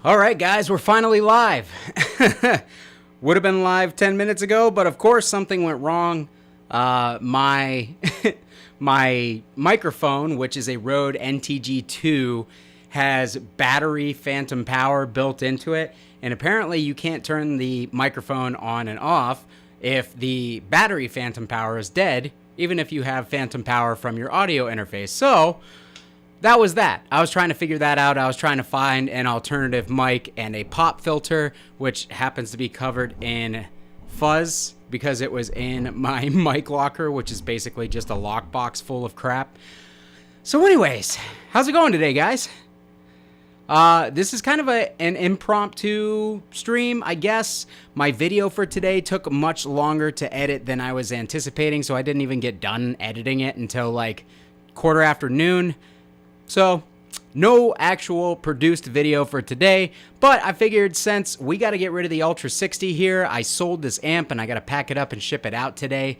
All right, guys, we're finally live. Would have been live 10 minutes ago, but of course something went wrong. My my microphone, which is a Rode NTG2, has battery phantom power built into it, and apparently you can't turn the microphone on and off if the battery phantom power is dead, even if you have phantom power from your audio interface. So that was that. I was trying to figure that out. I was trying to find an alternative mic and a pop filter, which happens to be covered in fuzz because it was in my mic locker, which is basically just a lockbox full of crap. So anyways, how's it going today, guys? This is kind of an impromptu stream, I guess. My video for today took much longer to edit than I was anticipating, so I didn't even get done editing it until like quarter after noon. So, no actual produced video for today, but I figured since we got to get rid of the Ultra 60 here, I sold this amp and I got to pack it up and ship it out today.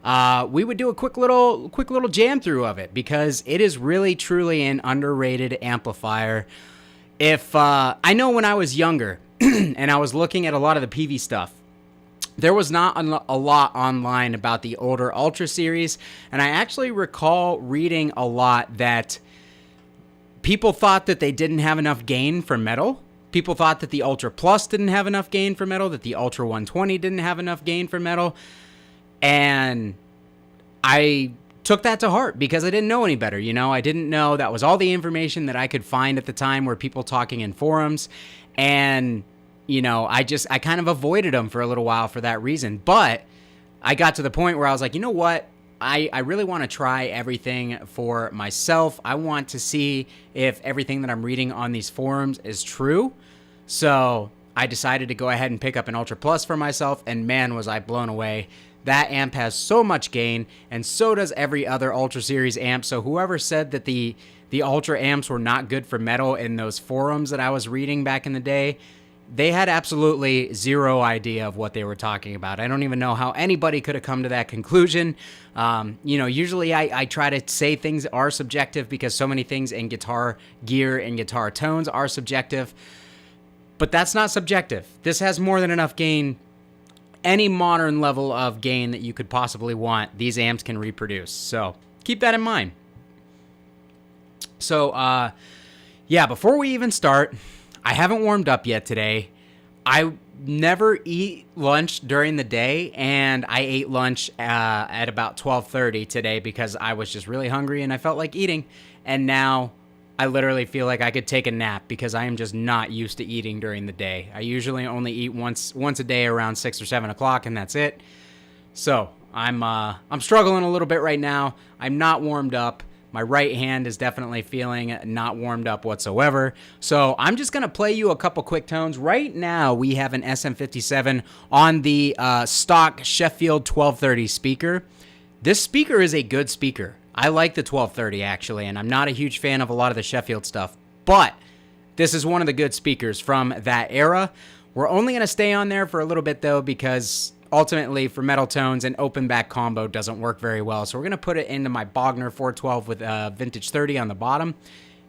We would do a quick little jam through of it because it is really truly an underrated amplifier. If I know when I was younger and I was looking at a lot of the Pevey stuff, there was not a lot online about the older Ultra series, and I actually recall reading a lot that people thought that they didn't have enough gain for metal. People thought that the Ultra Plus didn't have enough gain for metal, that the Ultra 120 didn't have enough gain for metal. And I took that to heart because I didn't know any better. You know, I didn't know. That was all the information that I could find at the time were people talking in forums. And, you know, I kind of avoided them for a little while for that reason. But I got to the point where I was like, you know what? I really want to try everything for myself. I want to see if everything that I'm reading on these forums is true. So I decided to go ahead and pick up an Ultra Plus for myself, and man, was I blown away. That amp has so much gain, and so does every other Ultra Series amp. So whoever said that the Ultra amps were not good for metal in those forums that I was reading back in the day, they had absolutely zero idea of what they were talking about. I don't even know how anybody could have come to that conclusion. You know, usually I try to say things are subjective because so many things in guitar gear and guitar tones are subjective. But that's not subjective. This has more than enough gain. Any modern level of gain that you could possibly want, these amps can reproduce. So keep that in mind. So, yeah, before we even start, I haven't warmed up yet today. I never eat lunch during the day, and I ate lunch at about 12:30 today because I was just really hungry and I felt like eating. And now I literally feel like I could take a nap because I am just not used to eating during the day. I usually only eat once a day around 6 or 7 o'clock, and that's it. So I'm struggling a little bit right now. I'm not warmed up. My right hand is definitely feeling not warmed up whatsoever. So I'm just going to play you a couple quick tones. Right now, we have an SM57 on the stock Sheffield 1230 speaker. This speaker is a good speaker. I like the 1230, actually, and I'm not a huge fan of a lot of the Sheffield stuff. But this is one of the good speakers from that era. We're only going to stay on there for a little bit, though, because ultimately, for metal tones, an open back combo doesn't work very well. So we're going to put it into my Bogner 412 with Vintage 30 on the bottom.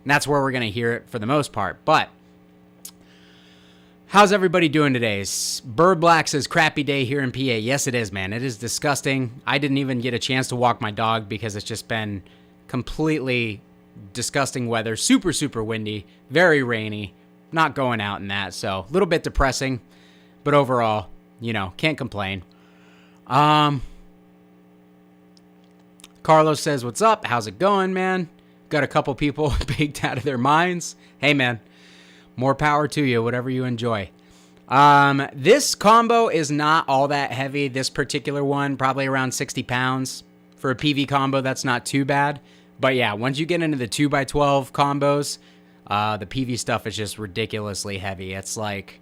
And that's where we're going to hear it for the most part. But how's everybody doing today? Bird Black says, crappy day here in PA. Yes, it is, man. It is disgusting. I didn't even get a chance to walk my dog because it's just been completely disgusting weather. Super, super windy. Very rainy. Not going out in that. So a little bit depressing. But overall, you know, can't complain. Carlos says, what's up? How's it going, man? Got a couple people baked out of their minds. Hey, man, more power to you, whatever you enjoy. This combo is not all that heavy. This particular one, probably around 60 pounds. For a PV combo, that's not too bad. But yeah, once you get into the 2x12 combos, the PV stuff is just ridiculously heavy. It's like,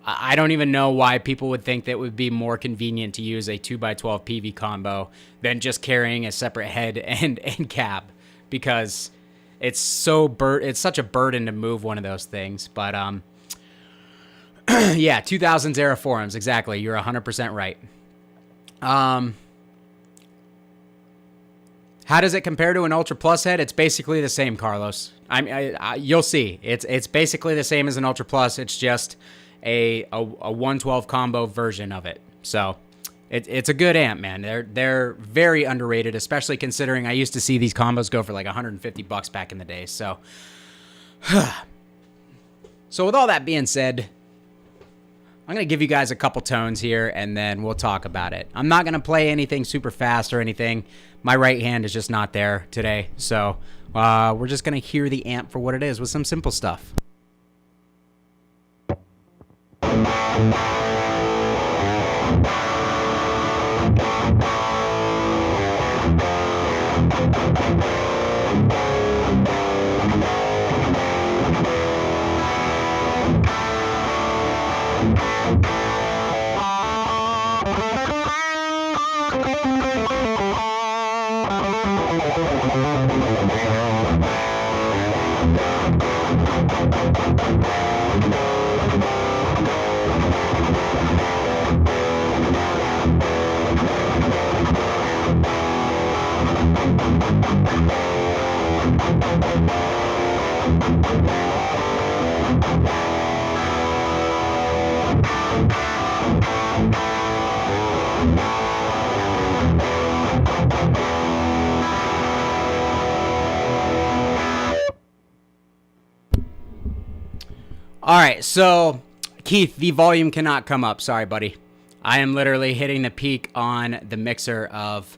I don't even know why people would think that it would be more convenient to use a 2x12 PV combo than just carrying a separate head and cab, because it's such a burden to move one of those things. But yeah, 2000s era forums, exactly. You're 100% right. How does it compare to an Ultra Plus head? It's basically the same, Carlos. You'll see. It's basically the same as an Ultra Plus. It's just a 112 combo version of it. So it's a good amp, man. They're very underrated, especially considering I used to see these combos go for like $150 back in the day. So, so with all that being said, I'm going to give you guys a couple tones here, and then we'll talk about it. I'm not going to play anything super fast or anything. My right hand is just not there today. So we're just going to hear the amp for what it is with some simple stuff. All right, so Keith, the volume cannot come up. Sorry, buddy. I am literally hitting the peak on the mixer of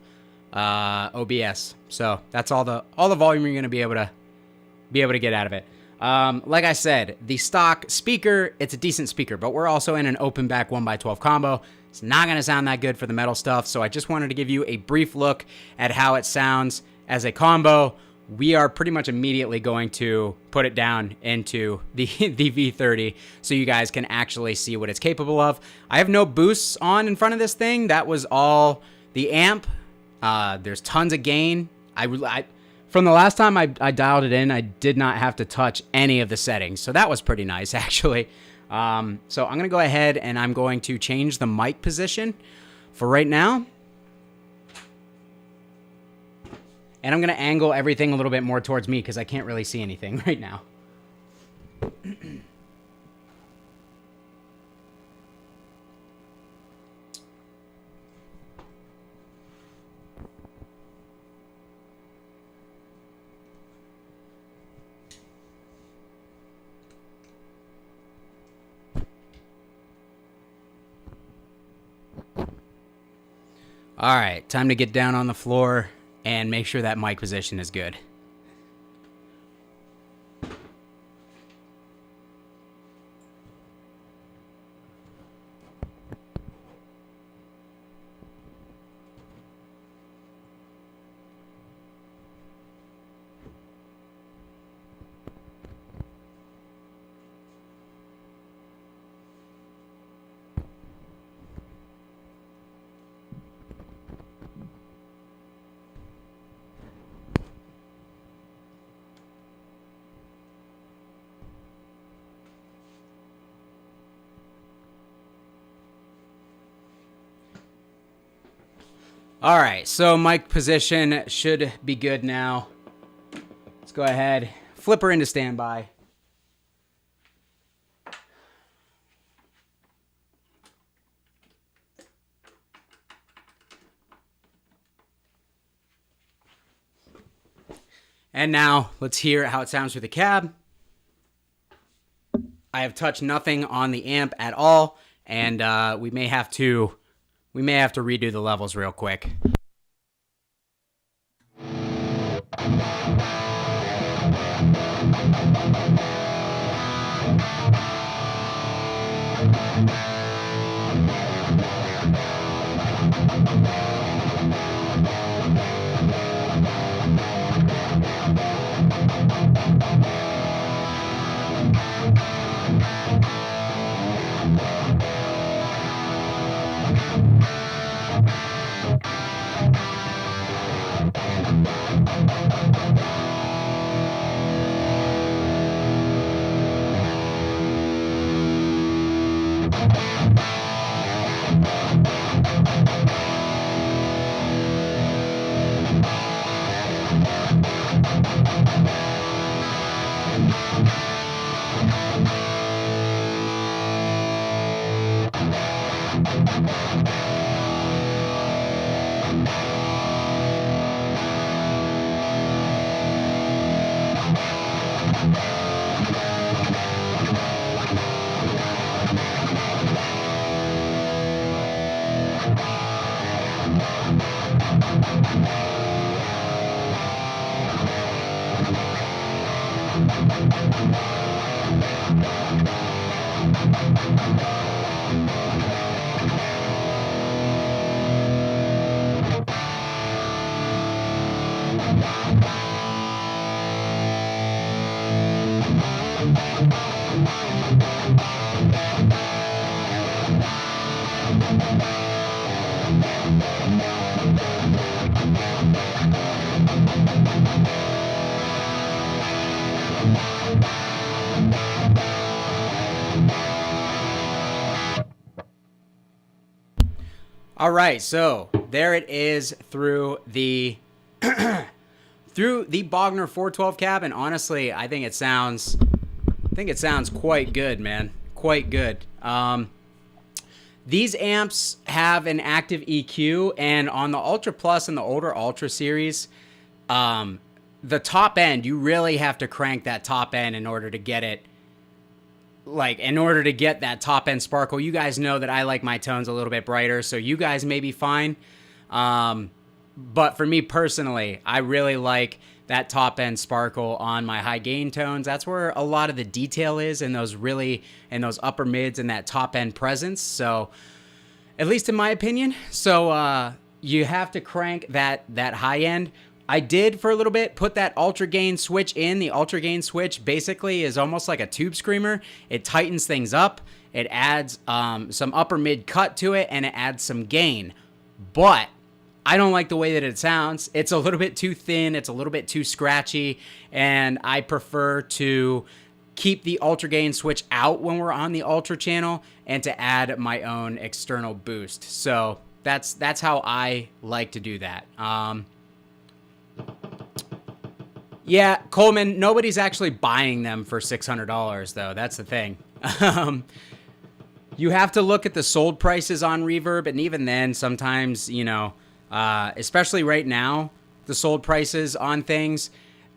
OBS. So that's all the volume you're going to be able to get out of it. Like I said, the stock speaker, it's a decent speaker, but we're also in an open back 1x12 combo. It's not going to sound that good for the metal stuff, so I just wanted to give you a brief look at how it sounds as a combo. We are pretty much immediately going to put it down into the V30 so you guys can actually see what it's capable of. I have no boosts on in front of this thing. That was all the amp. There's tons of gain. From the last time I dialed it in, I did not have to touch any of the settings, so that was pretty nice, actually. So I'm going to go ahead and I'm going to change the mic position for right now. And I'm going to angle everything a little bit more towards me because I can't really see anything right now. All right, time to get down on the floor and make sure that mic position is good. All right, so mic position should be good now. Let's go ahead, flip her into standby. And now let's hear how it sounds through the cab. I have touched nothing on the amp at all, and we may have to redo the levels real quick. All right, so there it is through the through the Bogner 412 cab, and honestly, I think it sounds quite good, man. Quite good. These amps have an active EQ, and on the Ultra Plus and the older Ultra series, the top end, you really have to crank that top end in order to get it. Like, in order to get that top end sparkle. You guys know that I like my tones a little bit brighter, so you guys may be fine. But for me personally, I really like that top end sparkle on my high gain tones. That's where a lot of the detail is in those upper mids and that top end presence. So, at least in my opinion. So, you have to crank that high end. I did for a little bit put that ultra gain switch in. The ultra gain switch basically is almost like a tube screamer. It tightens things up. It adds some upper mid cut to it, and it adds some gain. But I don't like the way that it sounds. It's a little bit too thin. It's a little bit too scratchy, and I prefer to keep the ultra gain switch out when we're on the ultra channel and to add my own external boost. So that's how I like to do that. Yeah, Coleman, nobody's actually buying them for $600, though. That's the thing. You have to look at the sold prices on Reverb, and even then, sometimes, especially right now, the sold prices on things,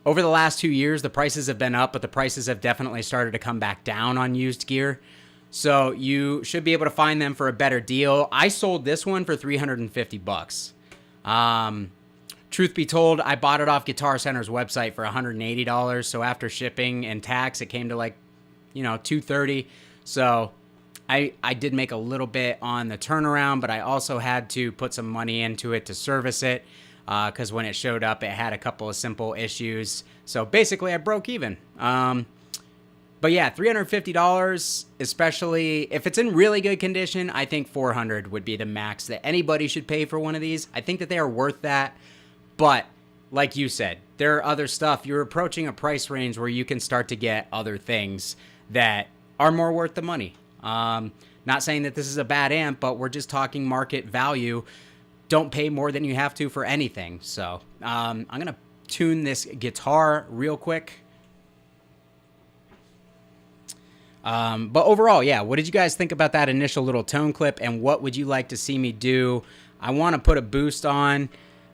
over the last 2 years, the prices have been up, but the prices have definitely started to come back down on used gear. So you should be able to find them for a better deal. I sold this one for $350. Truth be told, I bought it off Guitar Center's website for $180. So after shipping and tax, it came to like, $230. So I did make a little bit on the turnaround, but I also had to put some money into it to service it because when it showed up, it had a couple of simple issues. So basically, I broke even. But yeah, $350, especially if it's in really good condition, I think $400 would be the max that anybody should pay for one of these. I think that they are worth that. But like you said, there are other stuff. You're approaching a price range where you can start to get other things that are more worth the money. Not saying that this is a bad amp, but we're just talking market value. Don't pay more than you have to for anything. So I'm going to tune this guitar real quick. But overall, yeah, what did you guys think about that initial little tone clip, and what would you like to see me do? I want to put a boost on.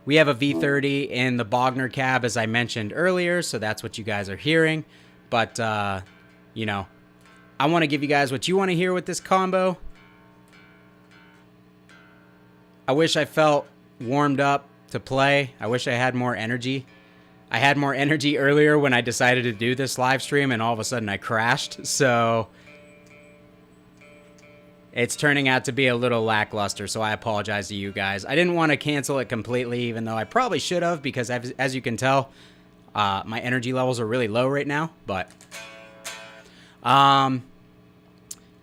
We have a V30 in the Bogner cab, as I mentioned earlier, so that's what you guys are hearing. But, I want to give you guys what you want to hear with this combo. I wish I felt warmed up to play. I wish I had more energy. I had more energy earlier when I decided to do this live stream, and all of a sudden I crashed. So it's turning out to be a little lackluster, so I apologize to you guys. I didn't want to cancel it completely, even though I probably should have, because as you can tell, my energy levels are really low right now. But, all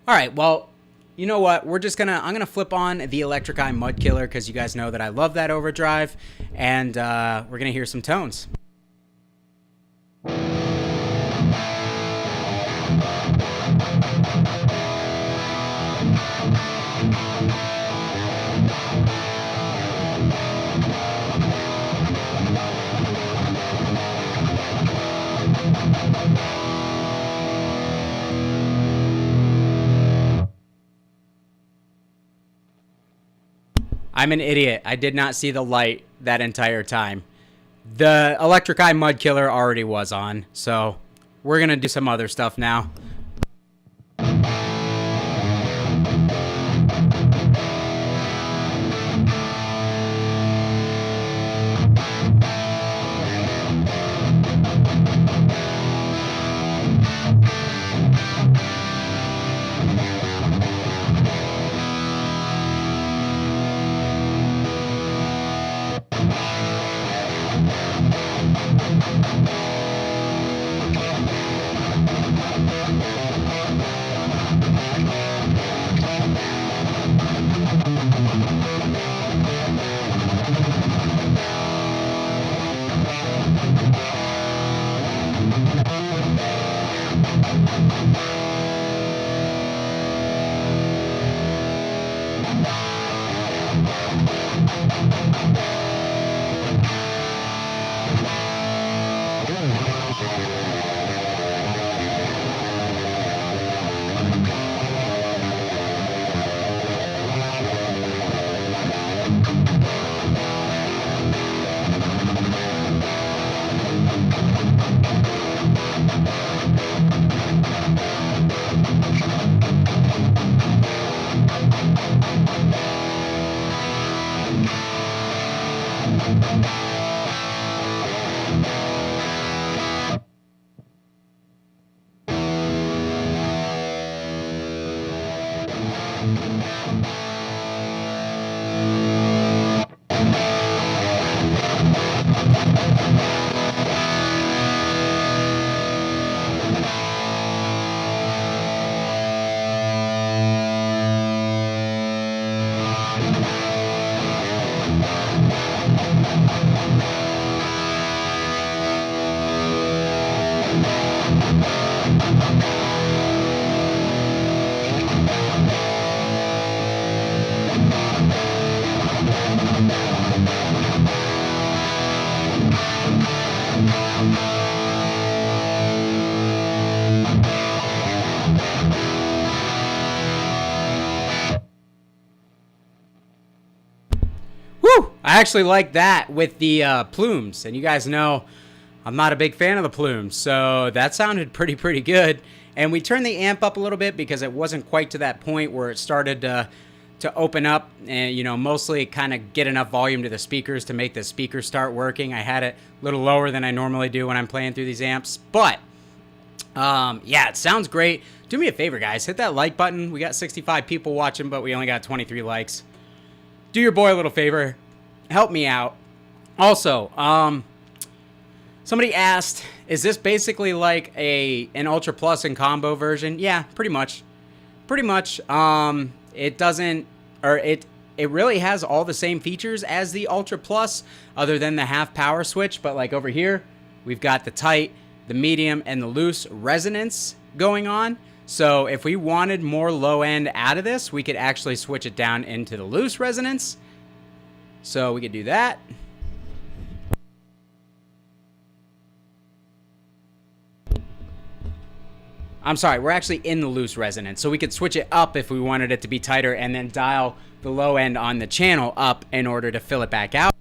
right, well, you know what? I'm gonna flip on the Electric Eye Mud Killer, because you guys know that I love that overdrive, and we're gonna hear some tones. I'm an idiot. I did not see the light that entire time. The Electric Eye Mud Killer already was on, so we're going to do some other stuff now. I actually like that with the plumes, and you guys know I'm not a big fan of the plumes, so that sounded pretty good. And we turned the amp up a little bit because it wasn't quite to that point where it started to open up and, you know, mostly kind of get enough volume to the speakers to make the speakers start working. I had it a little lower than I normally do when I'm playing through these amps, but yeah, it sounds great. Do me a favor, guys, hit that like button. We got 65 people watching, but we only got 23 likes. Do your boy a little favor. Help me out. Also, somebody asked, is this basically like an Ultra Plus and combo version? Yeah, pretty much. It doesn't, or it really has all the same features as the Ultra Plus, other than the half power switch. But like over here, we've got the tight, the medium, and the loose resonance going on. So if we wanted more low end out of this, we could actually switch it down into the loose resonance. So we could do that. I'm sorry, we're actually in the loose resonance. So we could switch it up if we wanted it to be tighter and then dial the low end on the channel up in order to fill it back out.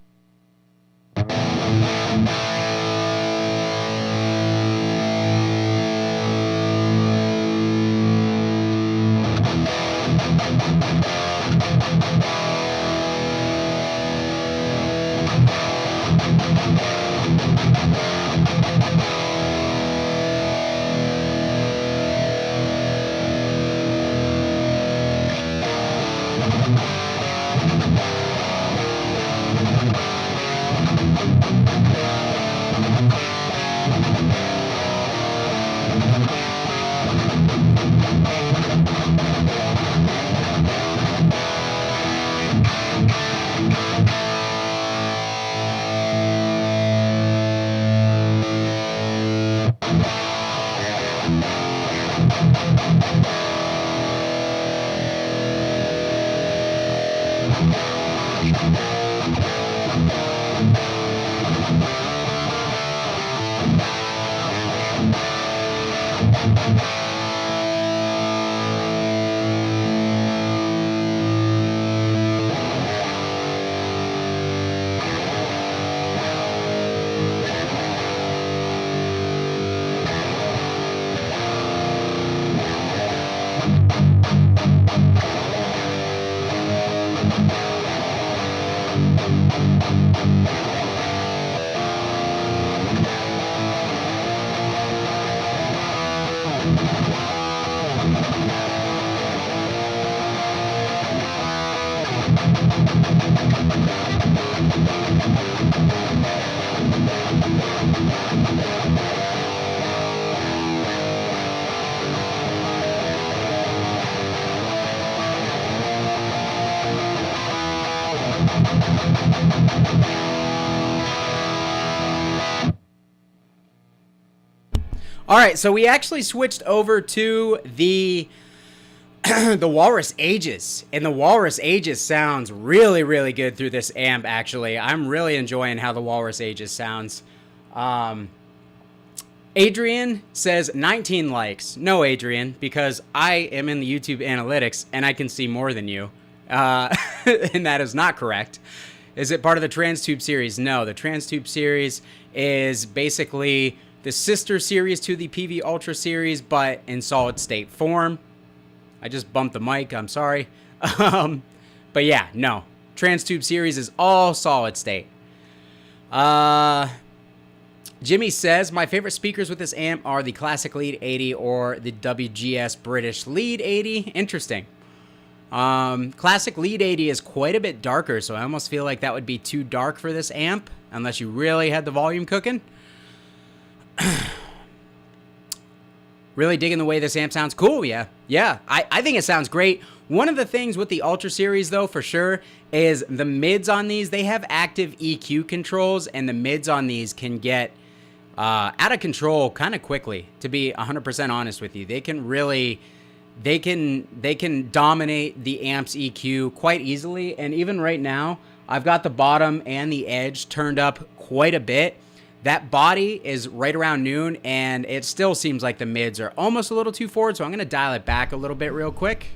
All right, so we actually switched over to the the Walrus Aegis, and the Walrus Aegis sounds really, really good through this amp, actually. I'm really enjoying how the Walrus Aegis sounds. Adrian says 19 likes. No, Adrian, because I am in the YouTube analytics, and I can see more than you. And that is not correct. Is it part of the TransTube series? No, the TransTube series is basically the sister series to the Peavey Ultra series, but in solid state form. I just bumped the mic, I'm sorry. But yeah, no. TransTube series is all solid state. Jimmy says, my favorite speakers with this amp are the Classic Lead 80 or the WGS British Lead 80. Interesting. Classic Lead 80 is quite a bit darker, so I almost feel like that would be too dark for this amp, unless you really had the volume cooking. Really digging the way this amp sounds. Cool, yeah. Yeah, I think it sounds great. One of the things with the Ultra series, though, for sure, is the mids on these. They have active EQ controls, and the mids on these can get out of control kind of quickly, to be 100% honest with you. They can really... They can dominate the amp's EQ quite easily, and even right now, I've got the bottom and the edge turned up quite a bit. That body is right around noon, and it still seems like the mids are almost a little too forward, so I'm going to dial it back a little bit real quick.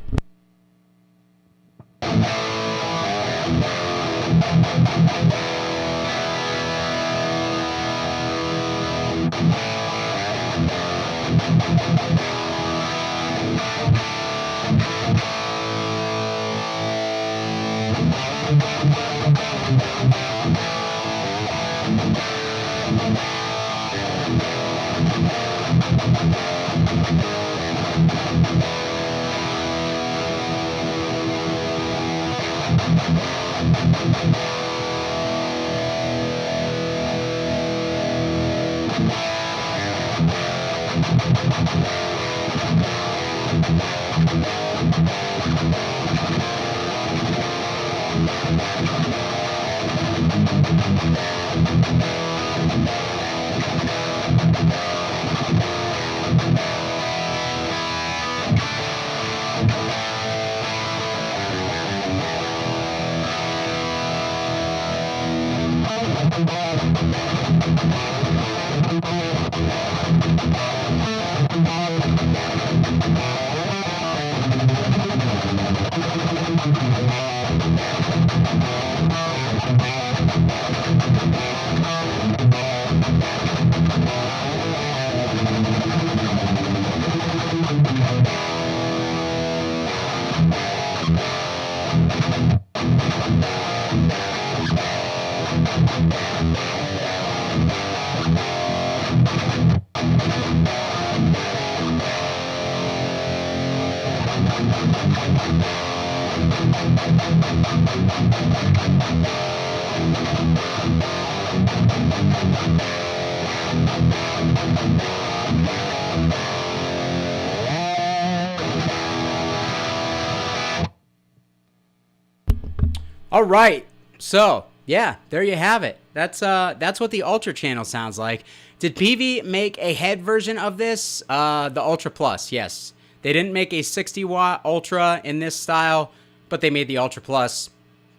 All right, so yeah, there you have it. That's what the Ultra channel sounds like. Did Peavey make a head version of this? The Ultra Plus, yes. They didn't make a 60-watt Ultra in this style, but they made the Ultra Plus,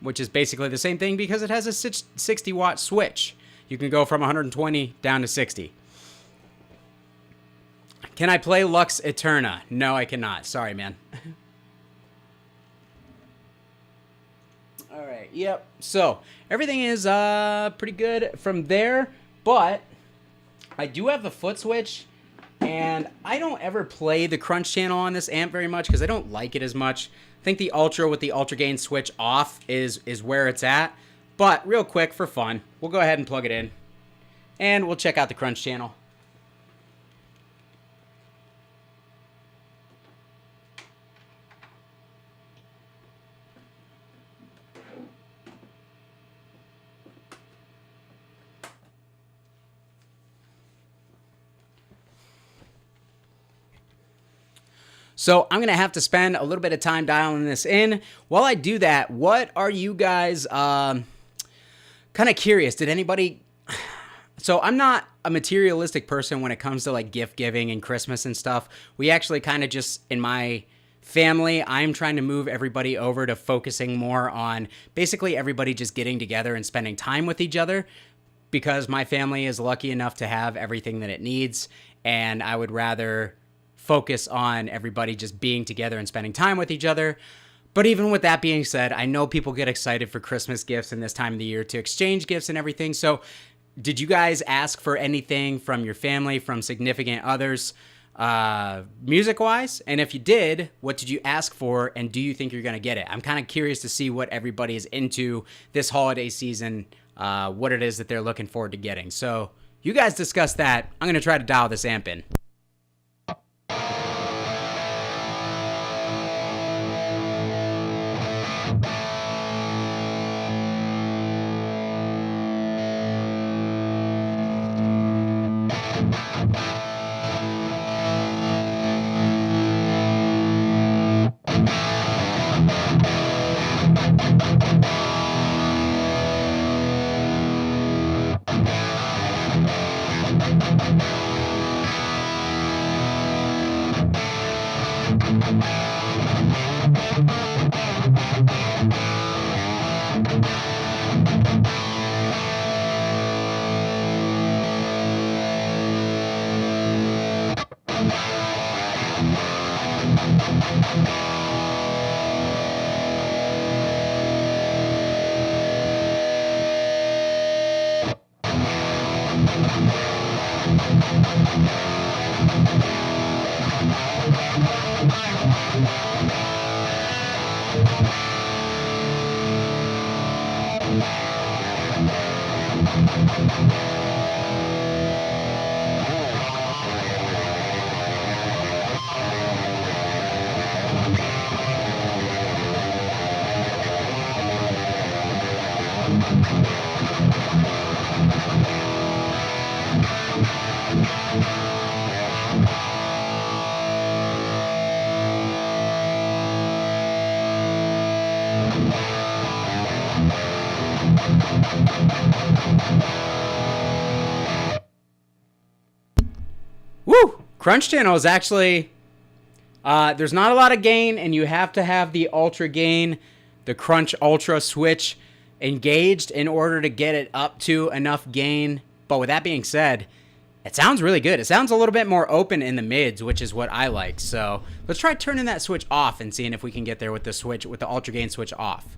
which is basically the same thing because it has a 60-watt switch. You can go from 120 down to 60. Can I play Lux Eterna? No, I cannot. Sorry, man. All right, yep. So everything is pretty good from there, but I do have the foot switch, and I don't ever play the crunch channel on this amp very much because I don't like it as much. I think the Ultra with the Ultra Gain switch off is where it's at. But real quick, for fun, we'll go ahead and plug it in, and we'll check out the crunch channel. So I'm going to have to spend a little bit of time dialing this in. While I do that, what are you guys kind of curious? Did anybody... So I'm not a materialistic person when it comes to like gift giving and Christmas and stuff. We actually kind of just, in my family, I'm trying to move everybody over to focusing more on basically everybody just getting together and spending time with each other, because my family is lucky enough to have everything that it needs, and I would rather focus on everybody just being together and spending time with each other. But even with that being said, I know people get excited for Christmas gifts in this time of the year to exchange gifts and everything. So did you guys ask for anything from your family, from significant others, music-wise? And if you did, what did you ask for, and do you think you're going to get it? I'm kind of curious to see what everybody is into this holiday season, what it is that they're looking forward to getting. So you guys discuss that. I'm going to try to dial this amp in. Woo! Crunch channel is actually, there's not a lot of gain, and you have to have the ultra gain, the Crunch Ultra switch engaged in order to get it up to enough gain. But with that being said, it sounds really good. It sounds a little bit more open in the mids, which is what I like. So let's try turning that switch off and seeing if we can get there with the switch, with the ultra gain switch off.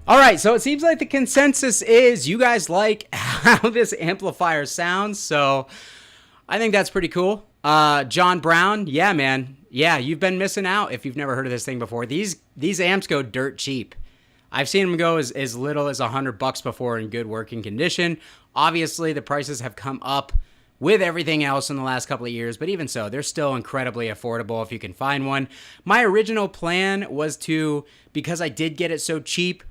All right, so it seems like the consensus is you guys like how this amplifier sounds, so I think that's pretty cool. John Brown, yeah, man. Yeah, you've been missing out if you've never heard of this thing before. These amps go dirt cheap. I've seen them go as little as $100 before in good working condition. Obviously, the prices have come up with everything else in the last couple of years, but even so, they're still incredibly affordable if you can find one. My original plan was to, because I did get it so cheap,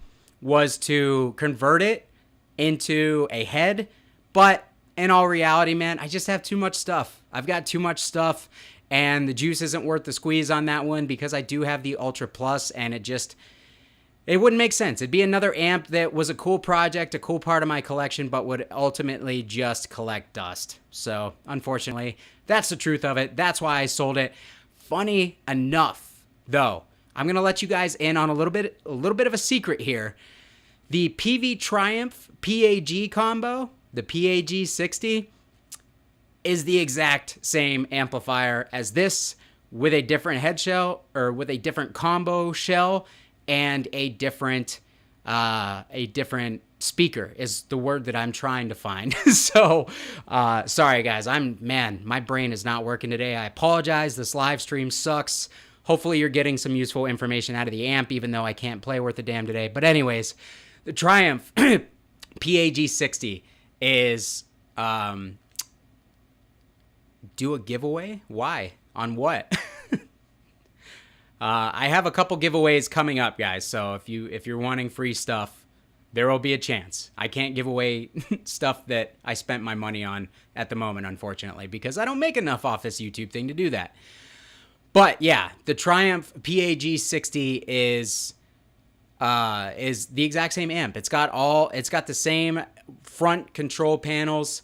was to convert it into a head, but in all reality, man, I just have too much stuff. I've got too much stuff, and the juice isn't worth the squeeze on that one because I do have the Ultra Plus, and it wouldn't make sense. It'd be another amp that was a cool project, a cool part of my collection, but would ultimately just collect dust. So, unfortunately, that's the truth of it. That's why I sold it. Funny enough, though, I'm going to let you guys in on a little bit of a secret here. The Peavey Triumph PAG combo, the PAG 60, is the exact same amplifier as this, with a different head shell, or with a different combo shell, and a different speaker is the word that I'm trying to find. So, sorry guys, my brain is not working today. I apologize. This live stream sucks. Hopefully you're getting some useful information out of the amp, even though I can't play worth a damn today. But anyways, the Triumph PAG 60 is, do a giveaway? Why? On what? I have a couple giveaways coming up, guys. So if you're wanting free stuff, there will be a chance. I can't give away stuff that I spent my money on at the moment, unfortunately, because I don't make enough off this YouTube thing to do that. But yeah, the Triumph PAG 60 is the exact same amp. It's got the same front control panels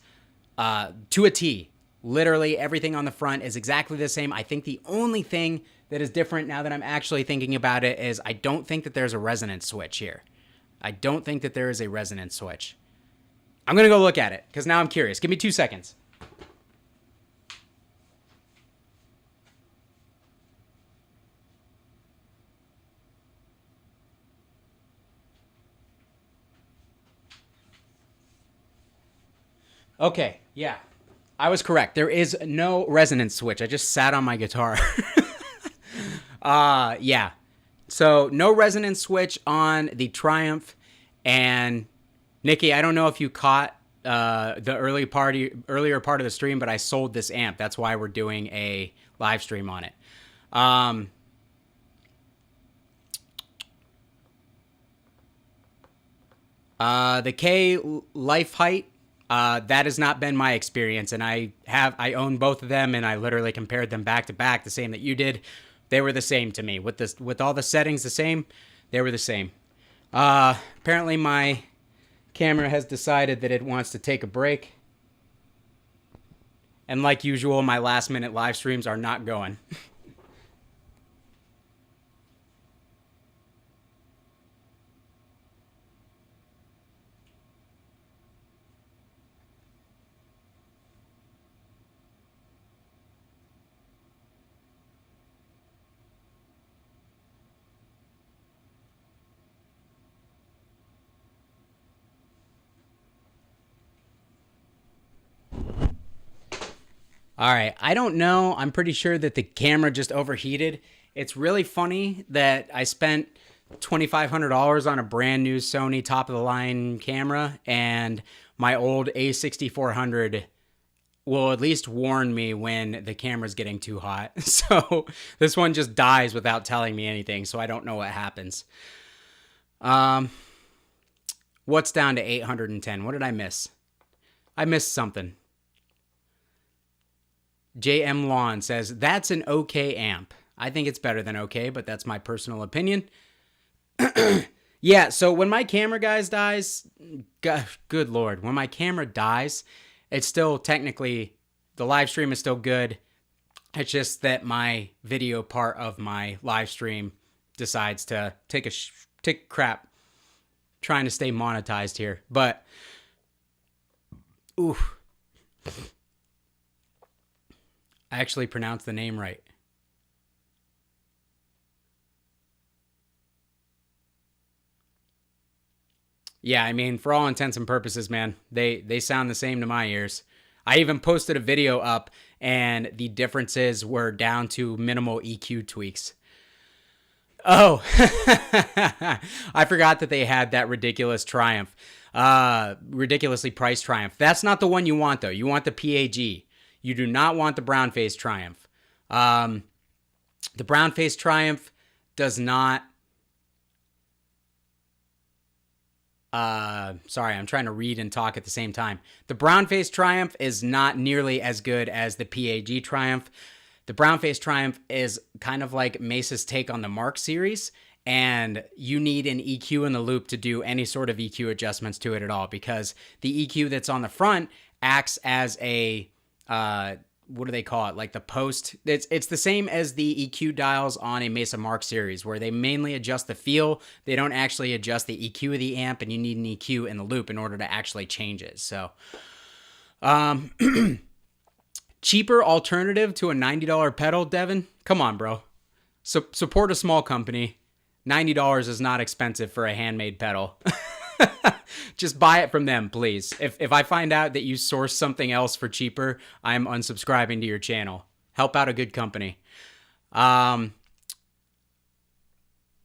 to a T. Literally everything on the front is exactly the same. I think the only thing that is different now that I'm actually thinking about it is I don't think that there's a resonance switch here. I don't think that there is a resonance switch. I'm going to go look at it because now I'm curious. Give me 2 seconds. Okay, yeah. I was correct. There is no resonance switch. I just sat on my guitar. Yeah. So no resonance switch on the Triumph. And Nikki, I don't know if you caught the earlier part of the stream, but I sold this amp. That's why we're doing a live stream on it. The K life height, that has not been my experience, and I own both of them, and I literally compared them back to back, the same that you did. They were the same to me. With all the settings the same, they were the same. Apparently my camera has decided that it wants to take a break. And like usual, my last minute live streams are not going. All right, I don't know. I'm pretty sure that the camera just overheated. It's really funny that I spent $2,500 on a brand new Sony top of the line camera, and my old A6400 will at least warn me when the camera's getting too hot. So this one just dies without telling me anything, so I don't know what happens. What's down to 810? What did I miss? I missed something. JM Lawn says, that's an okay amp. I think it's better than okay, but that's my personal opinion. Yeah, so when my camera, guys, dies, good Lord, when my camera dies, it's still technically, the live stream is still good. It's just that my video part of my live stream decides to take a crap, trying to stay monetized here. But, ooh. I actually pronounced the name right. Yeah, I mean, for all intents and purposes, man, they sound the same to my ears. I even posted a video up, and the differences were down to minimal EQ tweaks. Oh, I forgot that they had that ridiculous Triumph, ridiculously priced Triumph. That's not the one you want, though. You want the PAG. You do not want the brown face Triumph. The brown face Triumph does not Sorry, I'm trying to read and talk at the same time. The brown-faced Triumph is not nearly as good as the PAG Triumph. The brown-faced Triumph is kind of like Mesa's take on the Mark series, and you need an EQ in the loop to do any sort of EQ adjustments to it at all, because the EQ that's on the front acts as a, what do they call it? Like the post. It's the same as the EQ dials on a Mesa Mark series, where they mainly adjust the feel. They don't actually adjust the EQ of the amp, and you need an EQ in the loop in order to actually change it. So, cheaper alternative to a $90 pedal, Devin? Come on, bro. Support a small company. $90 is not expensive for a handmade pedal. Just buy it from them, please. If I find out that you source something else for cheaper, I'm unsubscribing to your channel. Help out a good company. But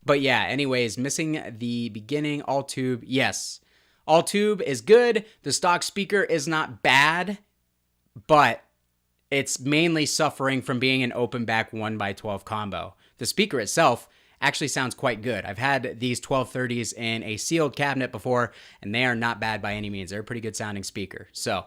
yeah, anyways, missing the beginning. All tube, yes. All tube is good. The stock speaker is not bad, but it's mainly suffering from being an open back 1x12 combo. The speaker itself actually sounds quite good. I've had these 1230s in a sealed cabinet before, and they are not bad by any means. They're a pretty good sounding speaker. So,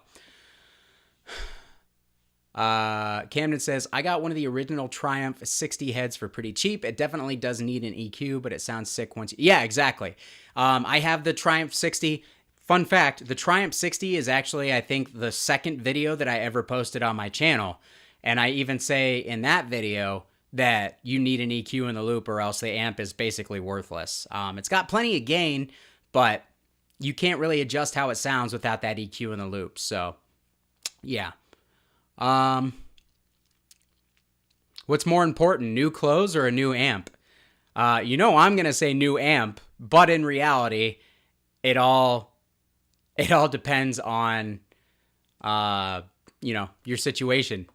Camden says, I got one of the original Triumph 60 heads for pretty cheap. It definitely does need an EQ, but it sounds sick once. Yeah, exactly. I have the Triumph 60. Fun fact, the Triumph 60 is actually, I think, the second video that I ever posted on my channel. And I even say in that video that you need an EQ in the loop or else the amp is basically worthless. It's got plenty of gain, but you can't really adjust how it sounds without that EQ in the loop. So, yeah. What's more important, new clothes or a new amp? I'm going to say new amp, but in reality, it all depends on, your situation.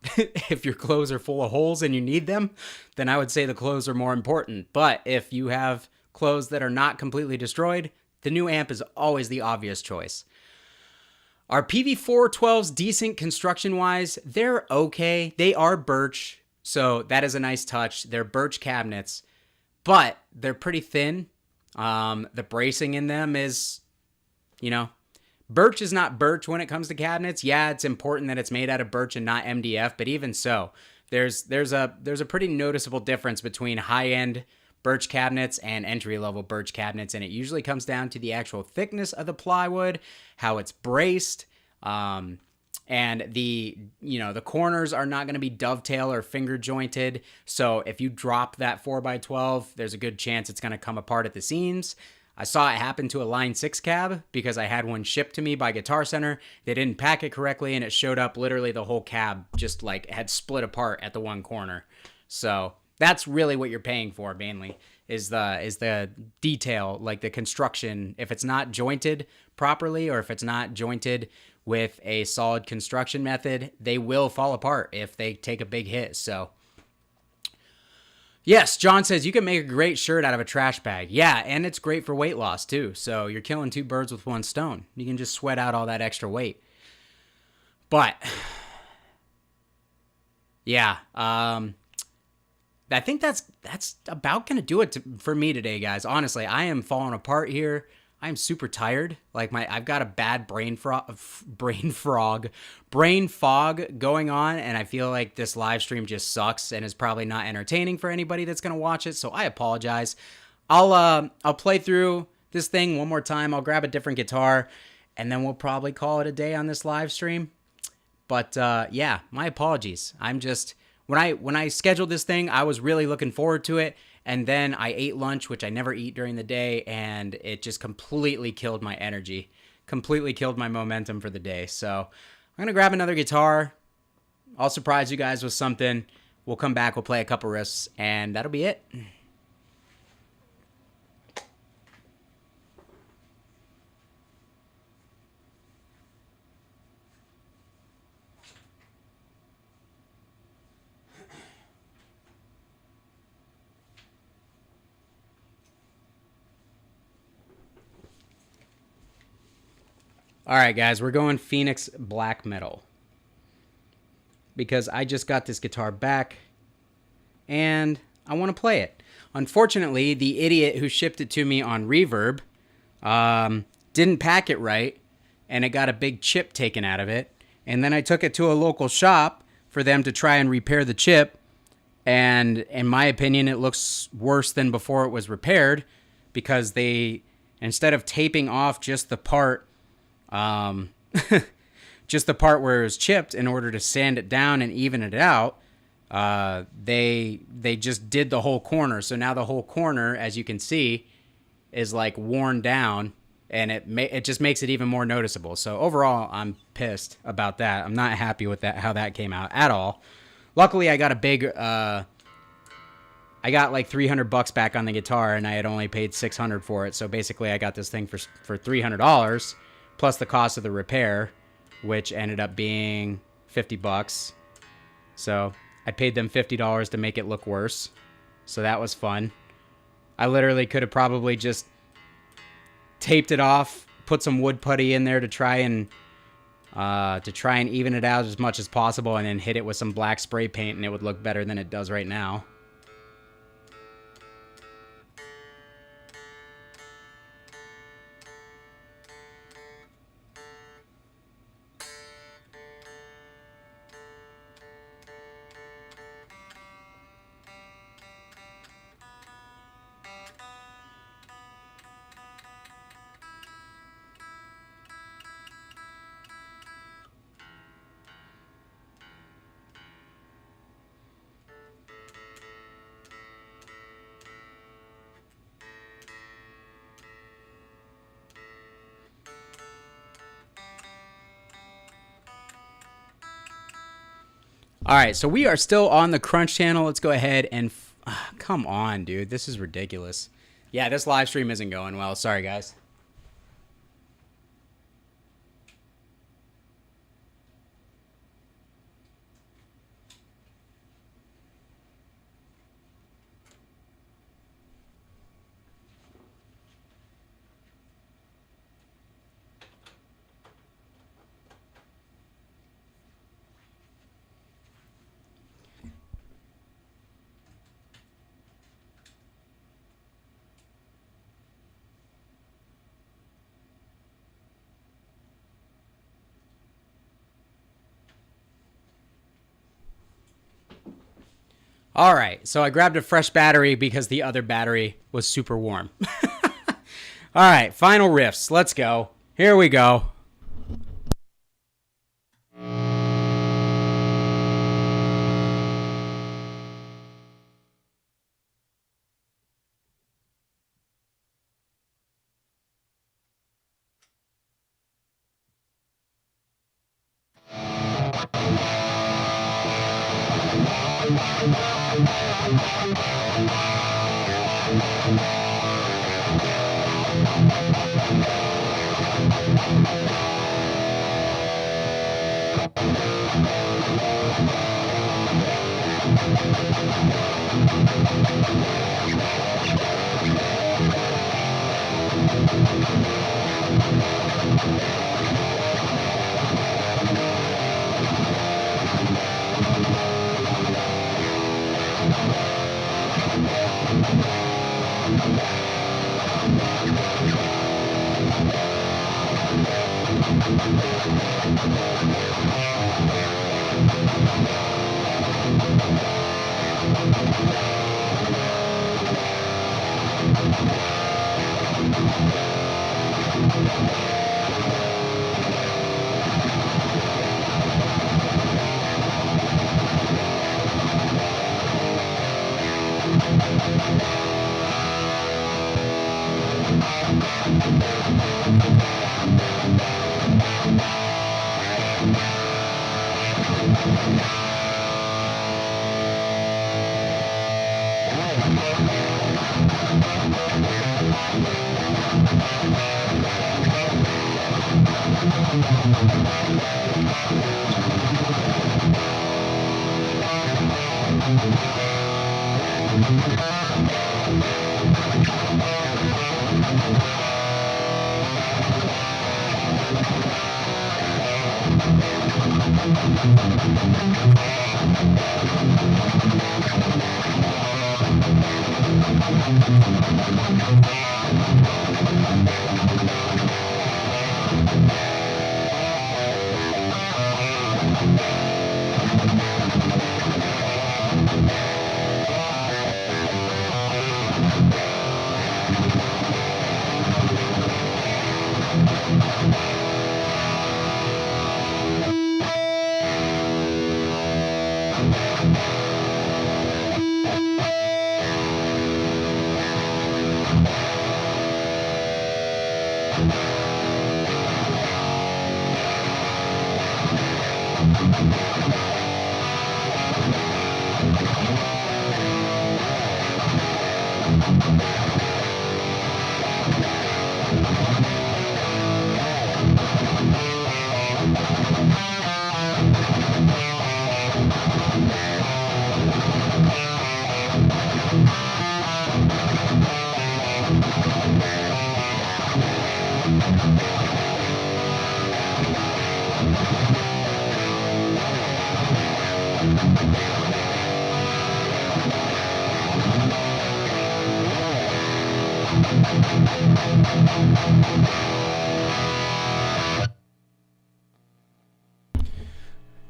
If your clothes are full of holes and you need them, then I would say the clothes are more important. But if you have clothes that are not completely destroyed, the new amp is always the obvious choice. Are Peavey 412s decent construction-wise? They're okay. They are birch, so that is a nice touch. They're birch cabinets, but they're pretty thin. The bracing in them is, birch is not birch when it comes to cabinets. Yeah, it's important that it's made out of birch and not MDF, but even so, there's a pretty noticeable difference between high-end birch cabinets and entry-level birch cabinets, and it usually comes down to the actual thickness of the plywood, how it's braced, and the corners are not going to be dovetail or finger jointed. So if you drop that 4x12, there's a good chance it's going to come apart at the seams. I saw it happen to a Line 6 cab because I had one shipped to me by Guitar Center. They didn't pack it correctly, and it showed up literally the whole cab just like had split apart at the one corner. So that's really what you're paying for mainly is the detail, like the construction. If it's not jointed properly or if it's not jointed with a solid construction method, they will fall apart if they take a big hit. So yes, John says you can make a great shirt out of a trash bag. Yeah, and it's great for weight loss too. So you're killing two birds with one stone. You can just sweat out all that extra weight. But yeah, I think that's about going to do it for me today, guys. Honestly, I am falling apart here. I'm super tired. Like I've got a bad brain fog going on, and I feel like this live stream just sucks and is probably not entertaining for anybody that's going to watch it. So I apologize. I'll play through this thing one more time. I'll grab a different guitar, and then we'll probably call it a day on this live stream. But yeah, my apologies. I'm just when I scheduled this thing, I was really looking forward to it. And then I ate lunch, which I never eat during the day, and it just completely killed my energy, completely killed my momentum for the day. So I'm going to grab another guitar. I'll surprise you guys with something. We'll come back, we'll play a couple riffs, and that'll be it. All right, guys, we're going Phoenix Black Metal because I just got this guitar back and I want to play it. Unfortunately, the idiot who shipped it to me on Reverb didn't pack it right, and it got a big chip taken out of it. And then I took it to a local shop for them to try and repair the chip. And in my opinion, it looks worse than before it was repaired, because they, instead of taping off just the part, just the part where it was chipped in order to sand it down and even it out, they just did the whole corner. So now the whole corner, as you can see, is like worn down, and it just makes it even more noticeable. So overall, I'm pissed about that. I'm not happy with that, how that came out at all. Luckily, I got a big, I got like $300 back on the guitar, and I had only paid $600 for it. So basically, I got this thing for $300 plus the cost of the repair, which ended up being $50. So I paid them $50 to make it look worse. So that was fun. I literally could have probably just taped it off, put some wood putty in there to try and even it out as much as possible, and then hit it with some black spray paint, and it would look better than it does right now. All right, so we are still on the Crunch channel. Let's go ahead and... come on, dude. This is ridiculous. Yeah, this live stream isn't going well. Sorry, guys. All right, so I grabbed a fresh battery because the other battery was super warm. All right, final riffs. Let's go. Here we go.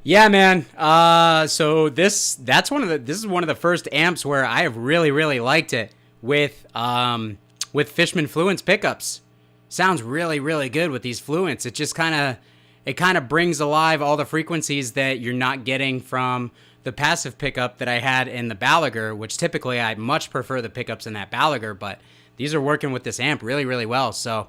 Yeah, man. So this is one of the first amps where I have really liked it with Fishman Fluence pickups. Sounds really good with these Fluence. It kind of brings alive all the frequencies that you're not getting from the passive pickup that I had in the Balaguer, which typically I much prefer the pickups in that Balaguer, but these are working with this amp really well. So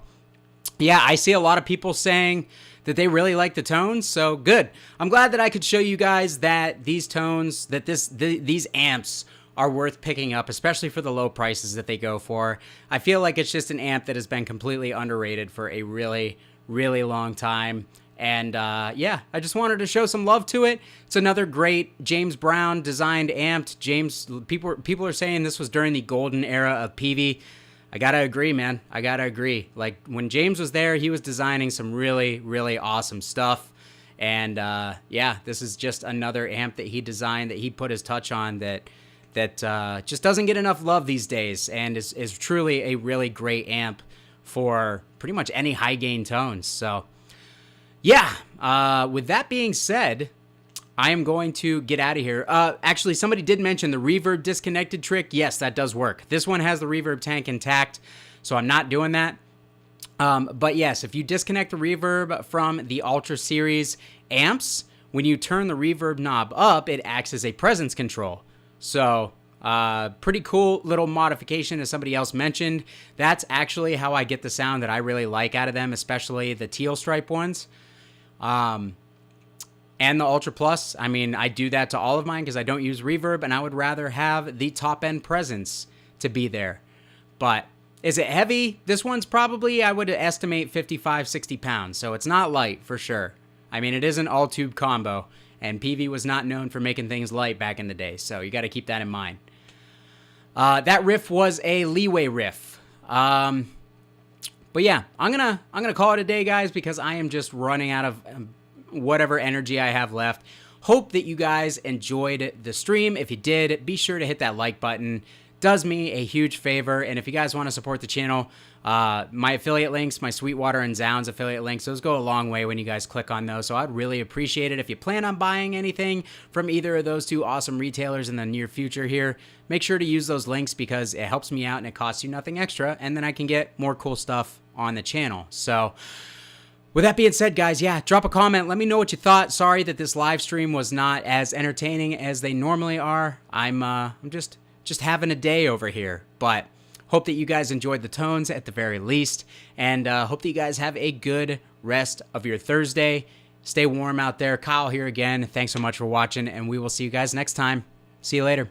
yeah, I see a lot of people saying that they really like the tones, so good. I'm glad that I could show you guys that these tones, that these amps are worth picking up, especially for the low prices that they go for. I feel like it's just an amp that has been completely underrated for a really long time. And yeah, I just wanted to show some love to it. It's another great James Brown designed amp. People are saying this was during the golden era of Peavey. I gotta agree, man. I gotta agree. Like, when James was there, he was designing some really awesome stuff. And yeah, this is just another amp that he designed, that he put his touch on, that just doesn't get enough love these days, and is truly a really great amp for pretty much any high gain tones. So yeah, with that being said, I am going to get out of here. Actually, somebody did mention the reverb disconnected trick. Yes, that does work. This one has the reverb tank intact, so I'm not doing that. But yes, if you disconnect the reverb from the Ultra series amps, when you turn the reverb knob up, it acts as a presence control. So pretty cool little modification, as somebody else mentioned. That's actually how I get the sound that I really like out of them, especially the teal stripe ones. And the Ultra Plus. I mean, I do that to all of mine because I don't use reverb, and I would rather have the top end presence to be there. But is it heavy? This one's probably, I would estimate, 55, 60 pounds. So it's not light for sure. I mean, it is an all tube combo, and Peavey was not known for making things light back in the day. So you got to keep that in mind. That riff was a leeway riff. But yeah, I'm gonna call it a day, guys, because I am just running out of whatever energy I have left. Hope that you guys enjoyed the stream. If you did, be sure to hit that like button. Does me a huge favor. And if you guys want to support the channel, my affiliate links, my Sweetwater and Zounds affiliate links, those go a long way when you guys click on those. So I'd really appreciate it. If you plan on buying anything from either of those two awesome retailers in the near future here, make sure to use those links because it helps me out and it costs you nothing extra. And then I can get more cool stuff on the channel. So with that being said, guys, yeah, drop a comment. Let me know what you thought. Sorry that this live stream was not as entertaining as they normally are. I'm just having a day over here. But hope that you guys enjoyed the tones at the very least. And hope that you guys have a good rest of your Thursday. Stay warm out there. Kyle here again. Thanks so much for watching, and we will see you guys next time. See you later.